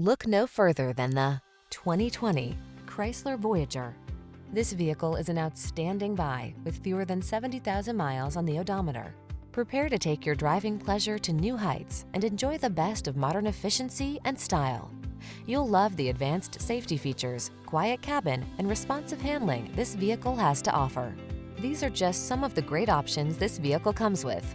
Look no further than the 2020 Chrysler Voyager. This vehicle is an outstanding buy with fewer than 70,000 miles on the odometer. Prepare to take your driving pleasure to new heights and enjoy the best of modern efficiency and style. You'll love the advanced safety features, quiet cabin, and responsive handling this vehicle has to offer. These are just some of the great options this vehicle comes with: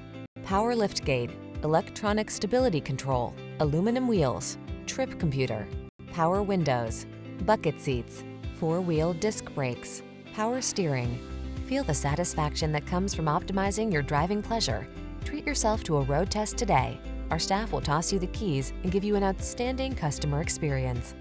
power liftgate, electronic stability control, aluminum wheels, trip computer, power windows, bucket seats, four-wheel disc brakes, power steering. Feel the satisfaction that comes from optimizing your driving pleasure. Treat yourself to a road test today. Our staff will toss you the keys and give you an outstanding customer experience.